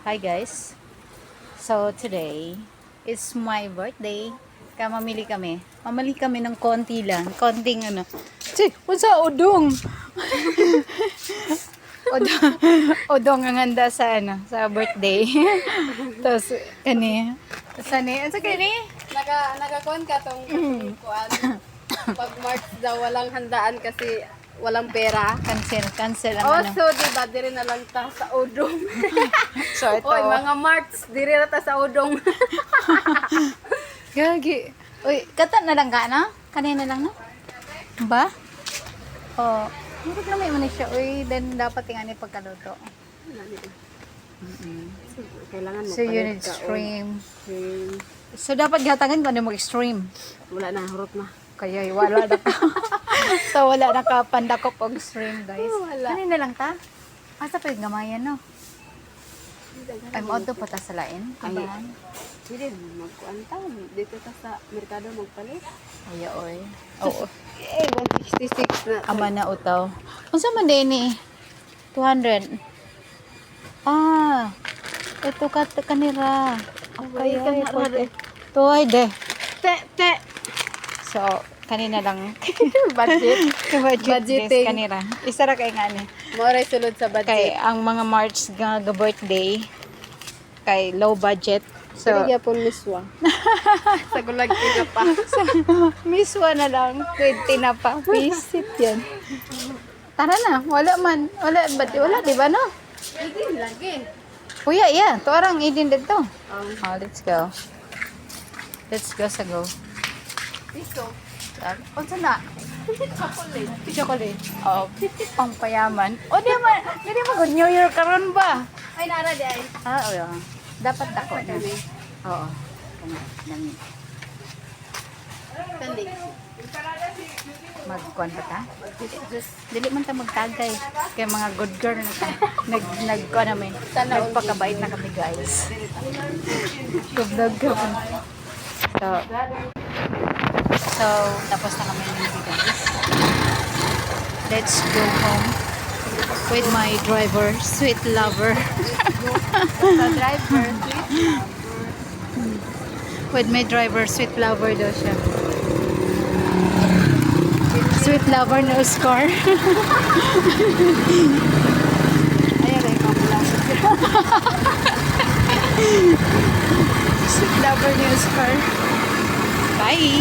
Hi guys. So today is my birthday. Kaya mamili kami. Mamili kami ng konti lang. Konting ano. Che, unsa udong? Udong, udong ang handa sa ano, sa birthday. Tapos kani. Sani, unsa kani? Nagakuan ka tong kuan. Pag March daw walang handaan kasi walang pera. Cancel ang ano. Also, di ba, diri na lang ta sa udong. So ito. Oy, mga March, diri na ta sa udong. Gagi. Uy, kata na lang ka na? Kanina lang na? Ba? Oh, hindi na may manis siya. Uy, then dapat tingnan ni pagkaluto. Kailangan mo So, you need stream. So, dapat gatangan ko na mag-stream. Wala na, hurot na. Kaya wala na ka. So, wala na ka pandakop og stream, guys. Wala. Kanina lang ta? Asa pa yung gamayan, no? I'm out to pata sa lain. Ay. Kabahan. Hindi, magkuan ta. Dito ta sa merkado magpalit. Ay, oy. Oo. Eh, 166 na. Ama na utaw. Unsa man din ni? 200. Ah. Ito ka kanira. Okay, ay, pwede. Tuway de. Te. So, kanina lang. Budget. Budget Budgeting. this kanira. Isa ra kay nga ni. Moray sulod sa Kay budget. ang mga March nga birthday kay low budget. So, Sige po miswa. Sa gulag ka pa. miswa na lang. 20 na pa. Visit yan. Tara na. Wala man. Wala, di ba no? Hindi, lagi. Kuya, yeah. Tuarang idin dito. Um, Let's go. Let's go sa go. piso. Unsa na? Chocolate. Chocolate. Oh, pang payaman. O di man good New Year karon ba? Ay, nara di ay. Ah, oh, yeah. Dapat dako na. Kami. Oo. Kana nami. Tandi. Magkuan pa ta? Dili man ta magtagay kay mga good girl na ta. Nagkuan namin. Nagpakabait na kami, guys. Kubnog kami. So, tapos na kami ng video, guys. Let's go home with my driver, sweet lover. Sa driver. With my driver, sweet lover daw siya. Sweet lover ni Oscar. Ayan ay kapla. Sweet lover ni Oscar. Bye!